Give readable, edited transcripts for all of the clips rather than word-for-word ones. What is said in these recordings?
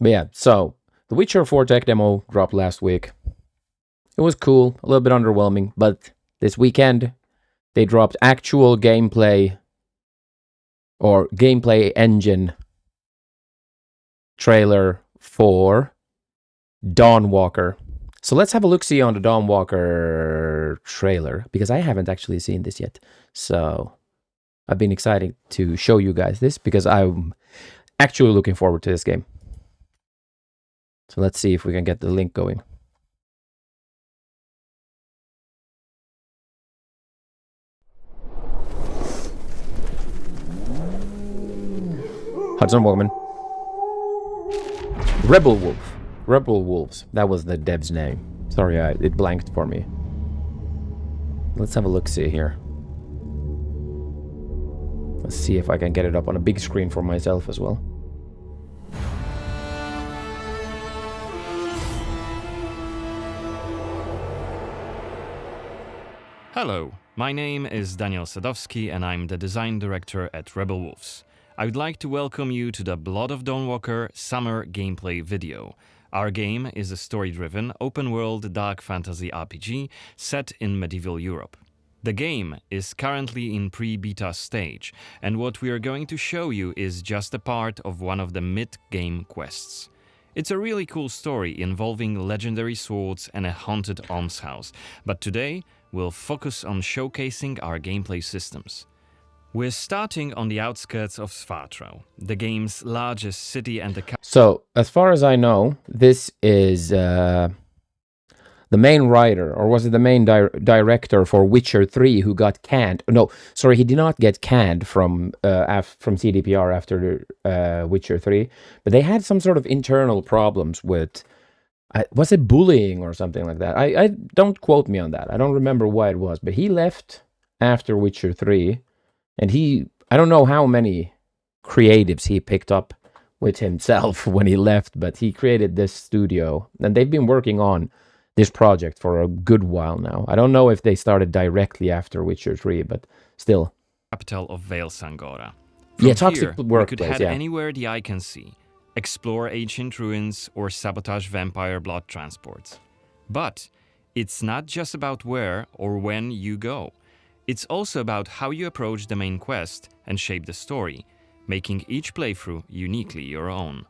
But yeah, so the Witcher 4 tech demo dropped last week. It was cool, a little bit underwhelming, but this weekend they dropped actual gameplay or gameplay engine trailer for Dawnwalker. So let's have a look-see on the Dawnwalker trailer, because I haven't actually seen this yet. So I've been excited to show you guys this, because I'm actually looking forward to this game. So let's see if we can get the link going. Hudson Woman. Rebel Wolf. Rebel Wolves. That was the dev's name. Sorry, it blanked for me. Let's have a look-see here. Let's see if I can get it up on a big screen for myself as well. Hello, my name is Daniel Sadowski and I'm the design director at Rebel Wolves. I would like to welcome you to the Blood of Dawnwalker summer gameplay video. Our game is a story-driven, open-world dark fantasy RPG set in medieval Europe. The game is currently in pre-beta stage, and what we are going to show you is just a part of one of the mid-game quests. It's a really cool story involving legendary swords and a haunted almshouse, but today we'll focus on showcasing our gameplay systems. We're starting on the outskirts of Svartro, the game's largest city and the... So, as far as I know, this is the main writer, or was it the main director for Witcher 3 who got canned? No, sorry, he did not get canned from CDPR after Witcher 3, but they had some sort of internal problems with... was it bullying or something like that? I don't quote me on that. I don't remember why it was, but he left after Witcher 3, and I don't know how many creatives he picked up with himself when he left, but he created this studio, and they've been working on this project for a good while now. I don't know if they started directly after Witcher 3, but still. Capital of Vale Sangora. Yeah, toxic workplace, we could head anywhere the eye can see, explore ancient ruins, or sabotage vampire blood transports. But it's not just about where or when you go. It's also about how you approach the main quest and shape the story, making each playthrough uniquely your own.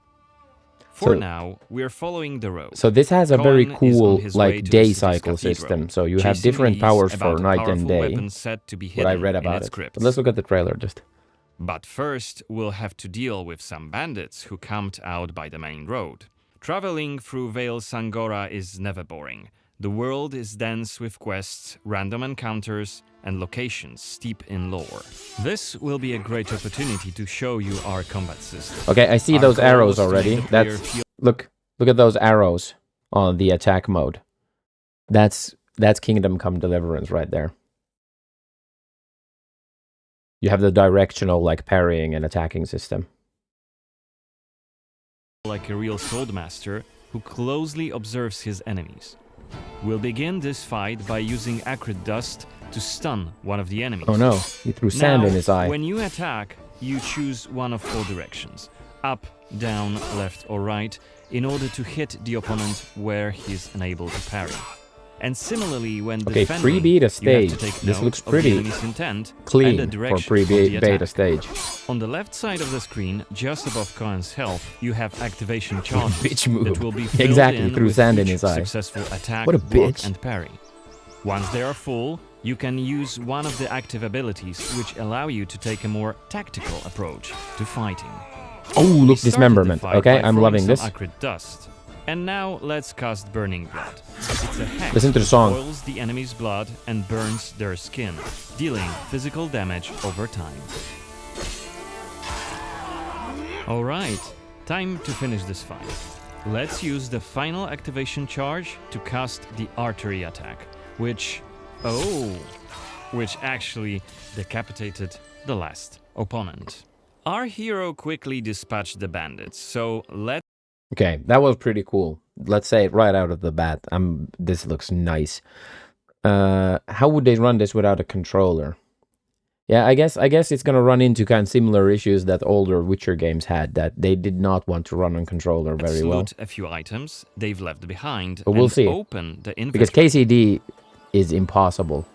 For now, we're following the road. So this has a very cool, like, day cycle system. So you have different powers for night and day. What I read about it. But let's look at the trailer just. But first, we'll have to deal with some bandits who camped out by the main road. Traveling through Vale Sangora is never boring. The world is dense with quests, random encounters, and locations steep in lore. This will be a great opportunity to show you our combat system. Okay, I see those arrows already. Look at those arrows on the attack mode. That's Kingdom Come Deliverance right there. You have the directional, like, parrying and attacking system. Like a real swordmaster who closely observes his enemies. We'll begin this fight by using acrid dust to stun one of the enemies. Oh no, he threw sand in his eye. When you attack, you choose one of 4 directions: up, down, left or right, in order to hit the opponent where he's unable to parry. And similarly, when defending, pre-beta stage. This looks pretty clean for pre-beta stage. On the left side of the screen, just above Cohen's health, you have activation charges bitch move. That will be filled exactly, in threw with sand in his eye. Successful attack, what a block, bitch. and parry. Once they are full, you can use one of the active abilities which allow you to take a more tactical approach to fighting. Oh, look, dismemberment. Okay, I'm loving this. Acrid dust. And now let's cast Burning Blood. It's a hex Listen to the song. that boils the enemy's blood and burns their skin, dealing physical damage over time. Alright, time to finish this fight. Let's use the final activation charge to cast the artery attack, which actually decapitated the last opponent. Our hero quickly dispatched the bandits, so let's... Okay, that was pretty cool. Let's say it right out of the bat. This looks nice. How would they run this without a controller? Yeah, I guess it's gonna run into kind of similar issues that older Witcher games had, that they did not want to run on controller Let's very well. loot a few items they've left behind But we'll and see. open the inventory. Because KCD is impossible.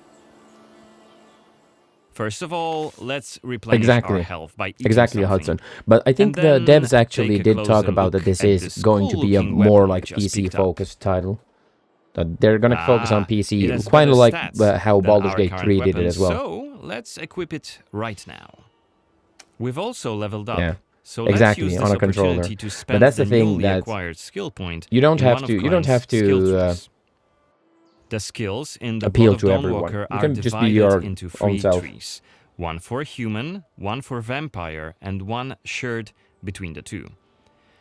First of all, let's replenish our health by eating Exactly, something. Hudson. But I think And the then devs actually take a did talk closer about that look this at is this going to be a cool-looking more weapon like we just picked up. PC-focused title. That they're gonna focus on it PC, has kind of better like stats how than Baldur's our Gate current 3 did it weapon, as well. So let's equip it right now. We've also leveled up. Yeah, So exactly, let's use on this a controller. opportunity to But spend that's the the thing newly that acquired skill point you don't in have one to. of You don't have Klein's skill to trees. The skills in the appeal Blood to of everyone. Dawnwalker You are can just be divided your into own 3 self. trees. One for human, one for vampire, and one shared between the two.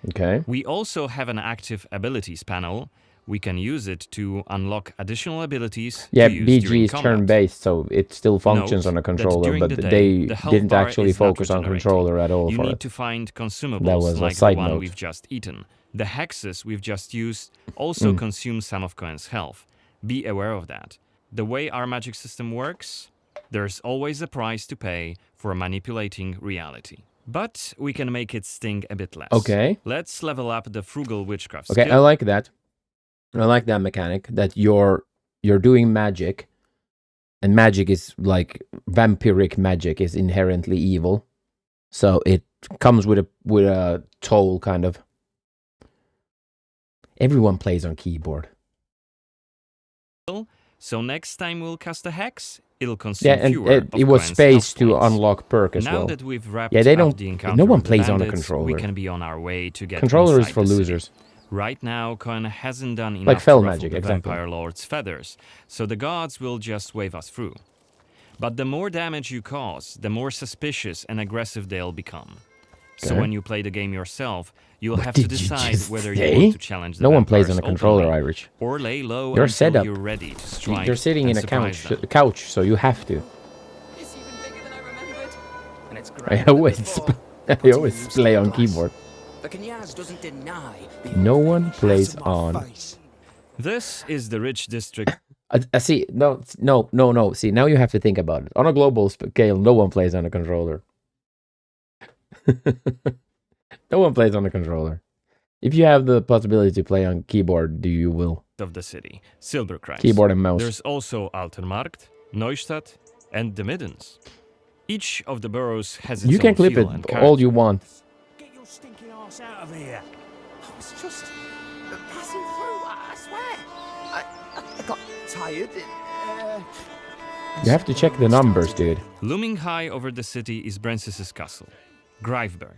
Okay. We also have an active abilities panel. We can use it to unlock additional abilities Yeah, to use BG during is combat. turn-based, so it still functions Note on a that controller, during but the day, they the health didn't bar actually is not focus on regenerating. controller at all You for need it. to find That consumables was a like the side one note. we've just eaten. The hexes we've just used also consume some of Cohen's health. Be aware of that. The way our magic system works, there's always a price to pay for manipulating reality. But we can make it sting a bit less. Okay. Let's level up the frugal witchcraft Okay, I skill. like that. I like that mechanic, that you're doing magic, and magic is like vampiric magic is inherently evil, so it comes with a toll, kind of. Everyone plays on keyboard. So next time we'll cast a hex, it'll consume Yeah, and fewer it of was Cohen's space health to points. unlock perk as Now well. that we've wrapped Yeah, they up don't. the encounter No one with the plays on a bandits, controller. we can be on our way to get Controller is inside for the city. losers. Right now, Cohen hasn't done enough Like fell to ruffle magic, the exactly. Vampire Lord's feathers, so the gods will just wave us through. But the more damage you cause, the more suspicious and aggressive they'll become. So Okay. when you play the game yourself, you'll What have to did you decide just whether say? you want to challenge the No one plays on vampires a controller, openly, Irish. or lay low You're until set up. you're ready to strike. You're sitting in and a surprise couch, them. so you have to. It's even bigger than I remembered. And it's I great. always, I always play on keyboard. The Knyaz doesn't deny the No one plays on. This is the rich district. See, no. See, now you have to think about it. On a global scale, no one plays on a controller. No one plays on a controller. If you have the possibility to play on keyboard, you will. Of the city, Silberkreis. Keyboard and mouse. There's also Altermarkt, Neustadt, and the Middens. Each of the boroughs has its You can own clip feel it and all character. you want. Get your stinking ass out of here. I was just passing through, I swear. I got tired. You have to check the numbers, dude. Looming high over the city is Brancis's castle, Greifberg.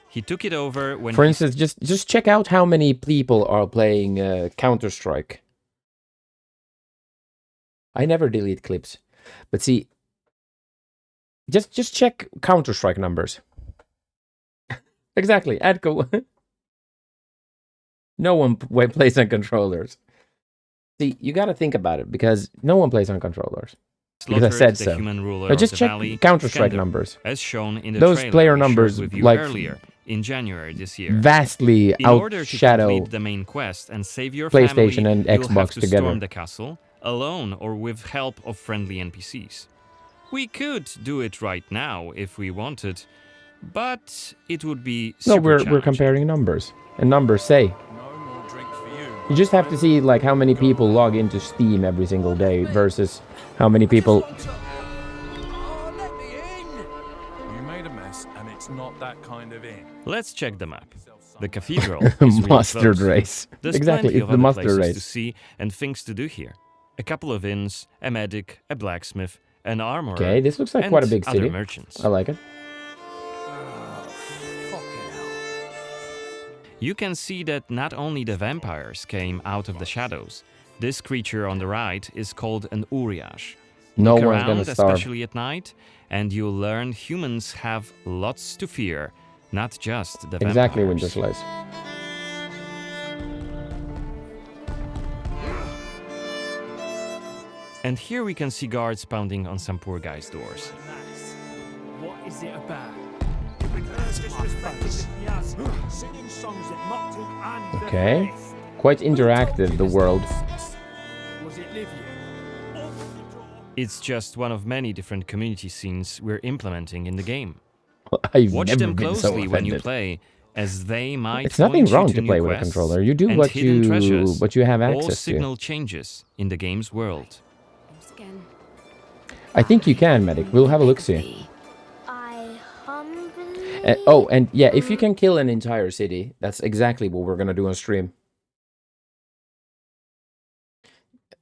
He took it over when For instance, just check out how many people are playing Counter-Strike. I never delete clips, but see, just check Counter-Strike numbers. Exactly, Adco. No one plays on controllers. See, you got to think about it, because no one plays on controllers. Because I said the so. human ruler Now of just the check valley, Counter-Strike Skender, numbers. as shown in the Those trailer player we shared numbers, with you like, earlier in January this year. Vastly In order to outshadow complete the main quest and save your PlayStation family, and you'll Xbox have to together. storm the castle alone or with help of friendly NPCs. We could do it right now if we wanted, but it would be No, super we're challenging. comparing numbers, and numbers say. No more drink for you. You just have to see like how many people log into Steam every single day versus how many people. Oh, let me in. You made a mess, and it's not that kind of in. Let's check the map. The cathedral is really Mustard close. race. There's Exactly, plenty it's of the other mustard places to race. see and things to do here. A couple of inns, a medic, a blacksmith, an armorer, Okay, this looks like and quite a big other city. merchants. I like it. You can see that not only the vampires came out of the shadows. This creature on the right is called an Uriash. No Look one's around, gonna starve. especially at night, and you'll learn humans have lots to fear, not just the Exactly, vampires. Winter Slice. And here we can see guards pounding on some poor guy's doors. What is it about? Singing songs that mocked him and Okay. the faith. Quite interactive, the world. Was it Livia? Open the door. It's just one of many different community scenes we're implementing in the game. I've Watch never them been so closely when you offended. play, as they might It's nothing point you wrong to to new play with a quests controller. You do and what hidden treasures, you have or access to. signal changes in the game's world. Again. I think you can, Medic. We'll have a look-see. I humbly... Oh, and yeah, if you can kill an entire city, that's exactly what we're gonna do on stream.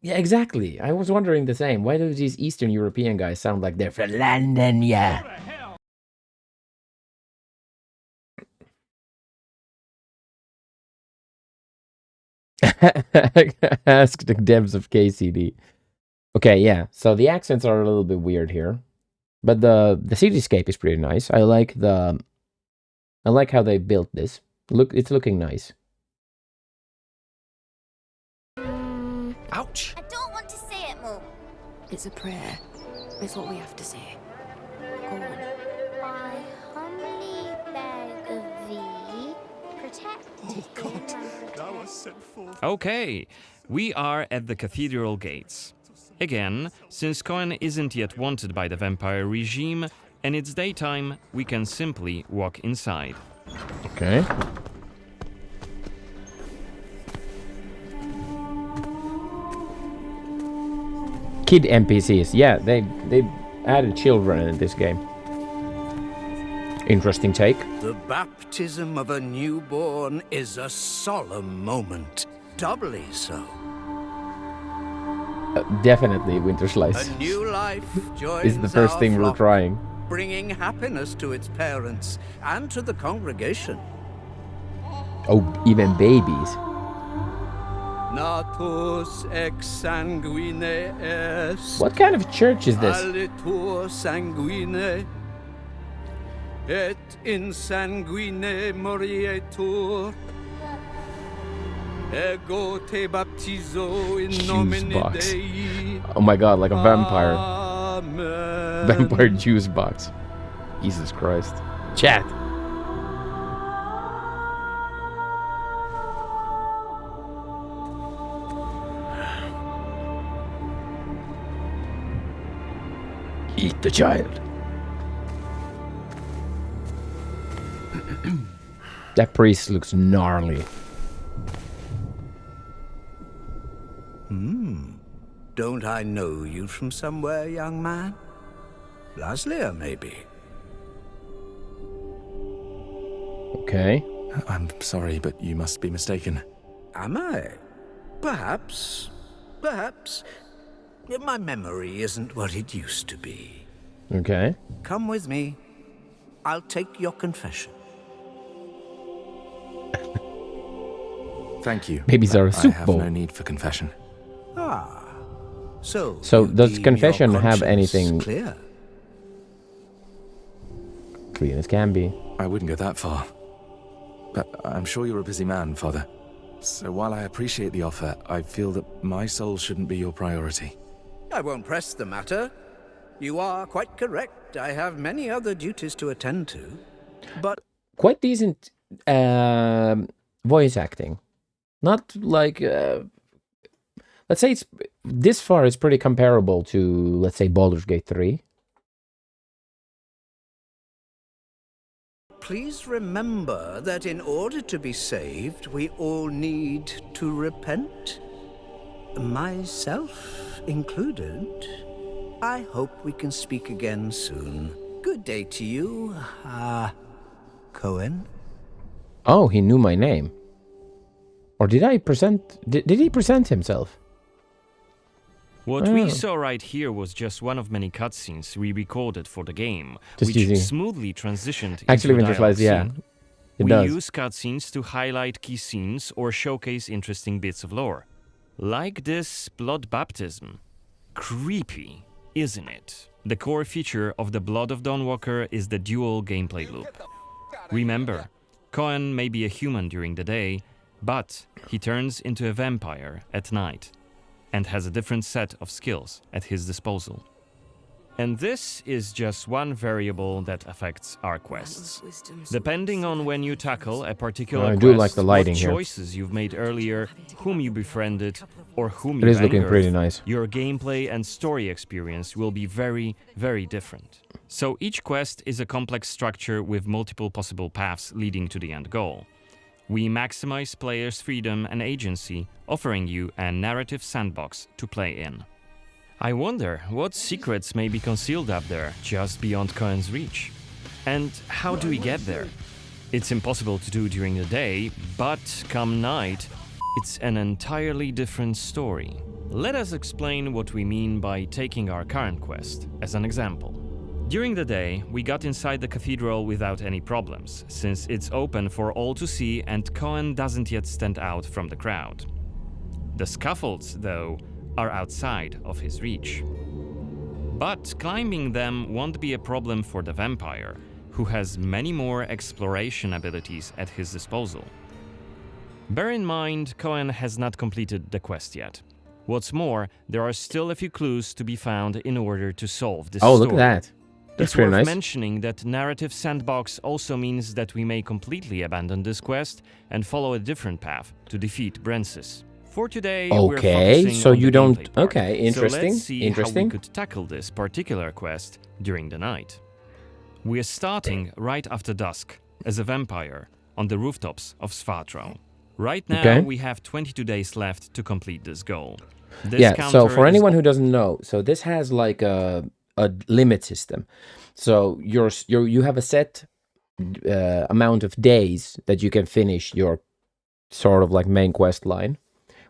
Yeah, exactly. I was wondering the same. Why do these Eastern European guys sound like they're from London? Yeah. Ask the devs of KCD. Okay, yeah. So the accents are a little bit weird here, but the cityscape is pretty nice. I like how they built this. Look, it's looking nice. Ouch! I don't want to say it, Mum. It's a prayer. It's what we have to say. Go on. I humbly beg of thee, protect Okay, we are at the cathedral gates. Again, since Cohen isn't yet wanted by the vampire regime, and it's daytime, we can simply walk inside. Okay. Kid NPCs. Yeah, they added children in this game. Interesting take. The baptism of a newborn is a solemn moment, doubly so. Definitely Winter Slice. A new life joins Is the first our thing we're flock, trying. bringing happiness to its parents and to the congregation. Oh, even babies. Natus ex sanguine est. What kind of church is this? Alitur sanguine. Et in sanguine morietur. Ego te baptizo in Juice nomine box. Dei. Oh my god, like a vampire. Amen. Vampire juice box. Jesus Christ. Chat. Eat the child. That priest looks gnarly. Don't I know you from somewhere, young man? Laslia, maybe. Okay. I'm sorry, but you must be mistaken. Am I? Perhaps. Perhaps. My memory isn't what it used to be. Okay. Come with me. I'll take your confession. Thank you. Babies are a I soup have bowl. no need for confession. Ah. So So you does deem confession your have conscience anything- clear? Clean as can be. I wouldn't go that far. But I'm sure you're a busy man, Father. So while I appreciate the offer, I feel that my soul shouldn't be your priority. I won't press the matter. You are quite correct. I have many other duties to attend to. But Quite decent voice acting. Not like... let's say it's... This far, it's pretty comparable to, let's say, Baldur's Gate 3. please remember that in order to be saved, we all need to repent. Myself included. I hope we can speak again soon. Good day to you, Cohen. Oh, he knew my name. Or did I present... Did he present himself? What Oh. we saw right here was just one of many cutscenes we recorded for the game, Just which easy. smoothly transitioned Actually, into a Winter Slice, dialogue yeah. scene. It We does. use cutscenes to highlight key scenes or showcase interesting bits of lore. Like this blood baptism. Creepy, isn't it? The core feature of the Blood of Dawnwalker is the dual gameplay loop. Remember, Cohen may be a human during the day, but he turns into a vampire at night and has a different set of skills at his disposal. And this is just one variable that affects our quests. Depending on when you tackle a particular I quest, do like the lighting what here. choices you've made earlier, whom you befriended, or whom It you is looking angered, pretty nice. your gameplay and story experience will be very, very different. So each quest is a complex structure with multiple possible paths leading to the end goal. We maximize players' freedom and agency, offering you a narrative sandbox to play in. I wonder what secrets may be concealed up there, just beyond Cohen's reach. And how do we get there? It's impossible to do during the day, but come night, it's an entirely different story. Let us explain what we mean by taking our current quest as an example. During the day, we got inside the cathedral without any problems, since it's open for all to see and Cohen doesn't yet stand out from the crowd. The scaffolds, though, are outside of his reach. But climbing them won't be a problem for the vampire, who has many more exploration abilities at his disposal. Bear in mind, Cohen has not completed the quest yet. What's more, there are still a few clues to be found in order to solve this Oh, story. look at that. That's It's pretty worth nice. mentioning that narrative sandbox also means that we may completely abandon this quest and follow a different path to defeat Brensis. For today, we're Okay, focusing so on you the don't... gameplay part. Okay, interesting, So let's see interesting. how we could tackle this particular quest during the night. We're starting right after dusk as a vampire on the rooftops of Svatro. Right now, Okay. we have 22 days left to complete this goal. This Yeah, so counter for is anyone who doesn't know, so this has like a limit system. So you have a set amount of days that you can finish your sort of like main quest line,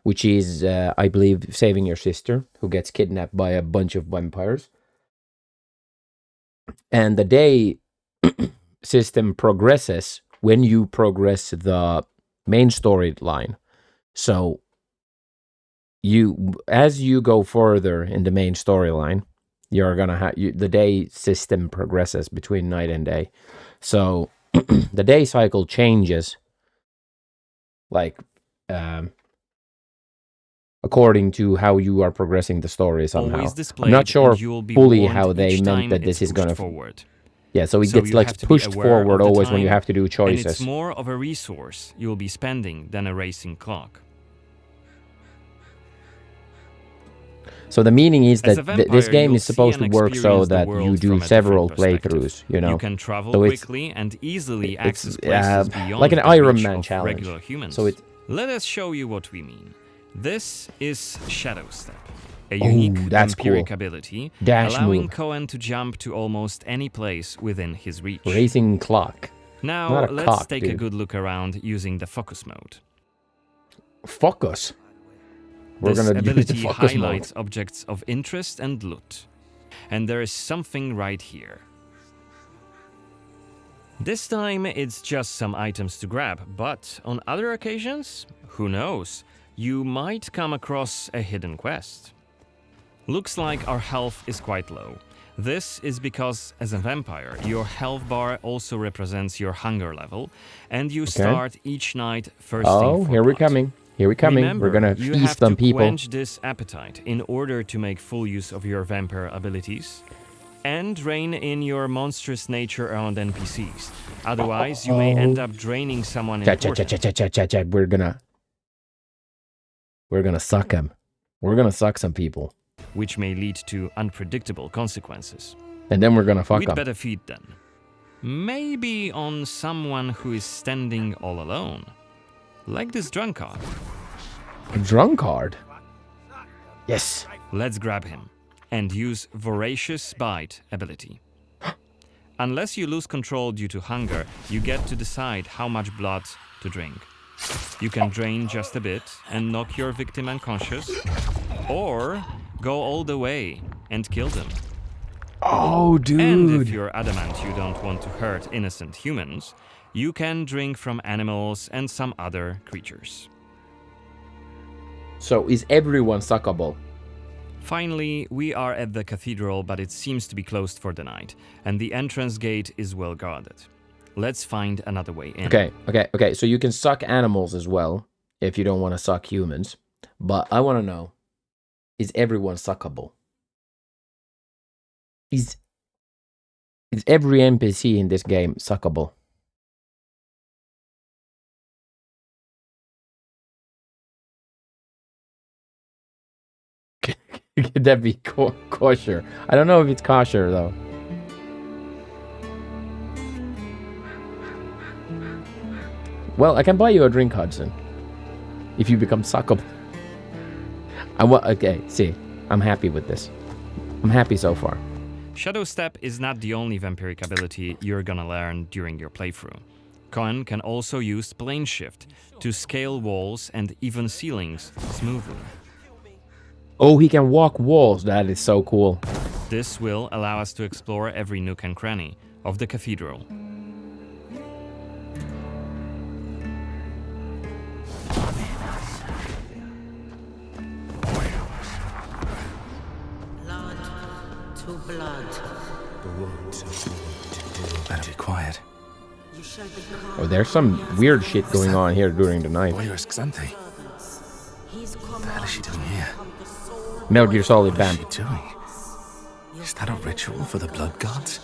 which is, I believe, saving your sister who gets kidnapped by a bunch of vampires. And the day system progresses when you progress the main storyline. So as you go further in the main storyline, you're gonna have the day system progresses between night and day. So the day cycle changes, like according to how you are progressing the story somehow. always I'm displayed, not sure and you will be fully warned how they each meant time that this it's is gonna pushed forward. Yeah, so it So gets you like have to be pushed aware of forward the always when you time, have to do And choices. it's more of a resource you'll be spending than a racing clock. So the meaning is As that a vampire, this game you'll is supposed see to and work so experience the that you world do from a several different perspective. playthroughs, you know. You can travel So it's- quickly and easily it's, access places beyond like an the Iron reach Man of challenge. regular humans. So it- Let us show you what we mean. This is Shadow Step, a Oh, unique that's vampiric cool. ability, Dash allowing move. Cohen to jump to almost any place within his reach. Racing clock. Now, Not a let's cock, take a dude. good look around using the focus mode. Focus. We're This gonna use the ability focus mode. highlights objects of interest and loot. And there is something right here. This time it's just some items to grab, but on other occasions, who knows, you might come across a hidden quest. Looks like our health is quite low. This is because, as a vampire, your health bar also represents your hunger level, and you start each night thirsting Oh, for here we're blood. coming. Here we're coming. Remember, We're gonna you have feast on to people. quench this appetite in order to make full use of your vampire abilities and rein in your monstrous nature around NPCs. Otherwise, you may end up draining someone Chat. important. We're gonna suck him. We're gonna suck some people, Which may lead to unpredictable consequences. and then we're gonna fuck We'd them. better feed them. Maybe on someone who is standing all alone. Like this drunkard. A drunkard. Yes. Let's grab him and use Voracious Bite ability. Unless you lose control due to hunger, you get to decide how much blood to drink. You can drain just a bit and knock your victim unconscious, or go all the way and kill them. Oh, dude. And if you're adamant you don't want to hurt innocent humans, you can drink from animals and some other creatures. So is everyone suckable? Finally, we are at the cathedral, but it seems to be closed for the night, and the entrance gate is well guarded. Let's find another way in. Okay. So you can suck animals as well if you don't want to suck humans. But I want to know, is everyone suckable? Is every NPC in this game suckable? Could that be kosher? I don't know if it's kosher though. Well, I can buy you a drink, Hudson, if you become suckable. Okay, see, I'm happy with this. I'm happy so far. Shadow Step is not the only vampiric ability you're gonna learn during your playthrough. Cohen can also use Plane Shift to scale walls and even ceilings smoothly. Oh, he can walk walls. That is so cool. This will allow us to explore every nook and cranny of the cathedral. Blood. Better be quiet. Oh, there's some weird shit going on here during the night. Where's Xanthi? What the hell is she doing here? Metal Gear Solid What is Bam. she doing? Is that a ritual for the blood gods?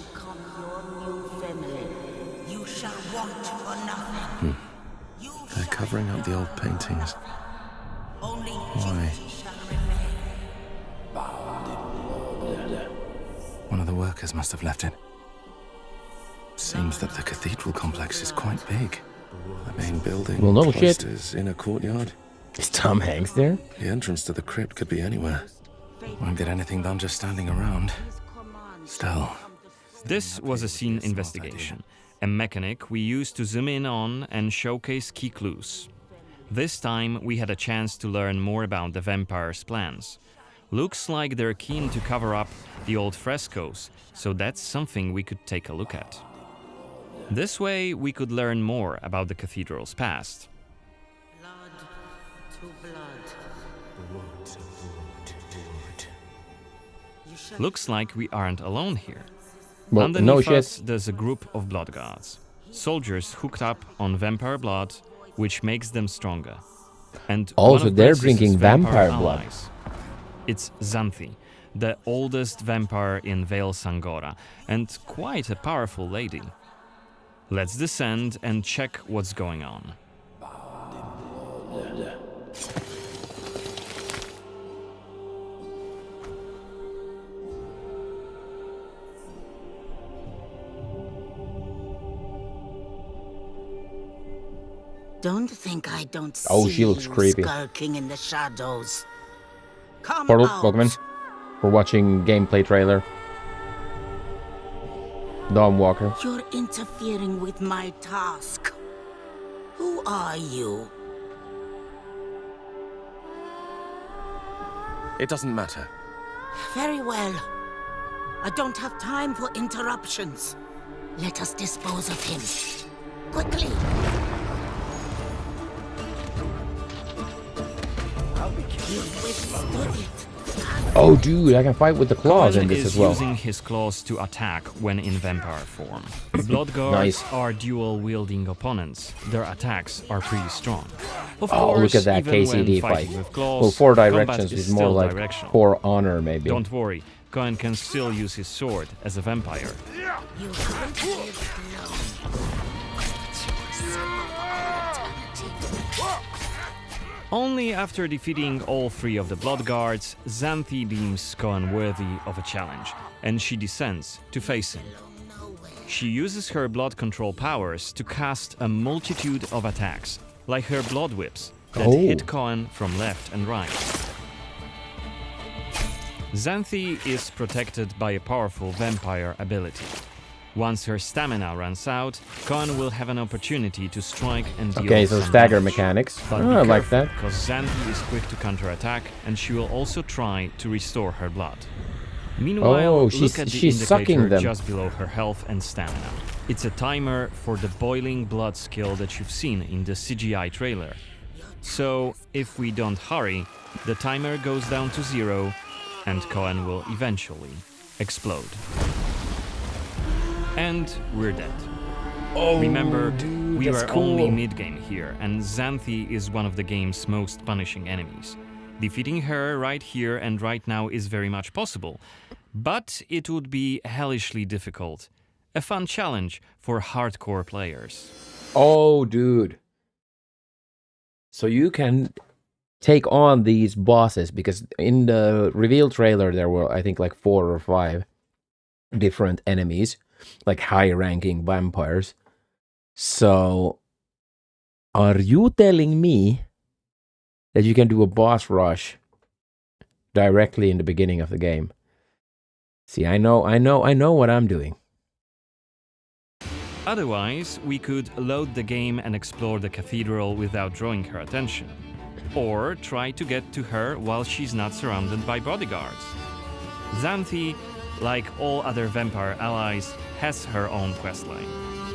You shall want for nothing. They're covering up the old paintings. Why? One of the workers must have left it. Seems that the cathedral complex is quite big. The main building, Well, no shit. cloisters, inner courtyard. Is Tom Hanks there? The entrance to the crypt could be anywhere. Won't get anything done just standing around. Still. This was a scene investigation, a mechanic we used to zoom in on and showcase key clues. This time we had a chance to learn more about the vampire's plans. Looks like they're keen to cover up the old frescoes, so that's something we could take a look at. This way we could learn more about the cathedral's past. Looks like we aren't alone here. Well, Underneath no us, shit. there's a group of blood gods. Soldiers hooked up on vampire blood, which makes them stronger. And Also, one of they're Grace's drinking vampire blood. allies. It's Xanthi, the oldest vampire in Vale Sangora, and quite a powerful lady. Let's descend and check what's going on. Don't think I don't see Oh, she looks you creepy. skulking in the shadows. Come Portal, out. welcome in. We're watching gameplay trailer. Dawnwalker. You're interfering with my task. Who are you? It doesn't matter. Very well. I don't have time for interruptions. Let us dispose of him. Quickly. You've withstood it. Oh, dude, I can fight with the claws Cohen in this is as well. using his claws to attack when in vampire form. Blood guards Nice. are dual-wielding opponents. Their attacks are pretty strong. Of Oh, course, look at that even when KCD fighting fight. with claws, Well, four combat directions is is more still like directional. For Honor, maybe. Don't worry, Cohen can still use his sword as a vampire. You haven't lived long. Only after defeating all three of the blood guards, Xanthi deems Cohen worthy of a challenge, and she descends to face him. She uses her blood control powers to cast a multitude of attacks, like her blood whips, that Oh. hit Cohen from left and right. Xanthi is protected by a powerful vampire ability. Once her stamina runs out, Cohen will have an opportunity to strike and deal Okay, so some stagger damage. mechanics. But Oh, be I like careful, that. because Xanthi is quick to counterattack, and she will also try to restore her blood. Meanwhile, Oh, she's- look at the she's indicator sucking them. just below her health and stamina. It's a timer for the boiling blood skill that you've seen in the CGI trailer. So, if we don't hurry, the timer goes down to 0, and Cohen will eventually explode. And we're dead. Oh, Remember, dude, we that's were cool. only mid-game here, and Xanthi is one of the game's most punishing enemies. Defeating her right here and right now is very much possible, but it would be hellishly difficult. A fun challenge for hardcore players. Oh, dude. So you can take on these bosses, because in the reveal trailer there were, I think, like 4 or 5 different enemies, like high-ranking vampires. So, are you telling me that you can do a boss rush directly in the beginning of the game? See, I know what I'm doing. Otherwise, we could load the game and explore the cathedral without drawing her attention. Or try to get to her while she's not surrounded by bodyguards. Xanthi, like all other vampire allies, has her own questline.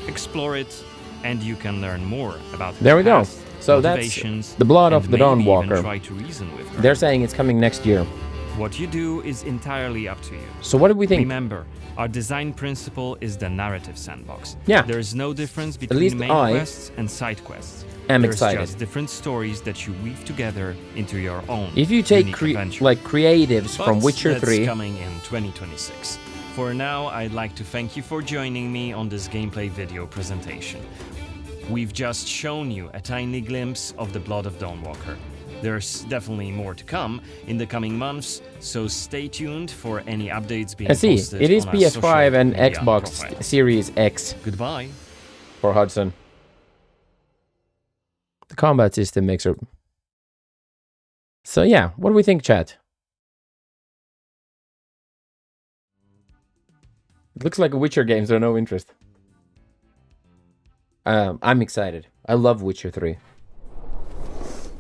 Explore it, and you can learn more about her There we go. past, So that's motivations, the blood and of the maybe even Dawnwalker. try to reason with her. They're saying it's coming next year. What you do is entirely up to you. So what do we think? Remember, our design principle is the narrative sandbox. Yeah. There is no difference least between main I quests and side quests. am There's excited. just different stories that you weave together into your own. If you take unique adventure. like creatives from But Witcher that's 3, coming in 2026. For now, I'd like to thank you for joining me on this gameplay video presentation. We've just shown you a tiny glimpse of the blood of Dawnwalker. There's definitely more to come in the coming months, so stay tuned for any updates being and see, posted it is on our PS5 social and media Xbox profiles. Series X Goodbye. for Hudson. The combat system makes her... So yeah, what do we think, chat? It looks like a Witcher game, so no interest. I'm excited. I love Witcher 3.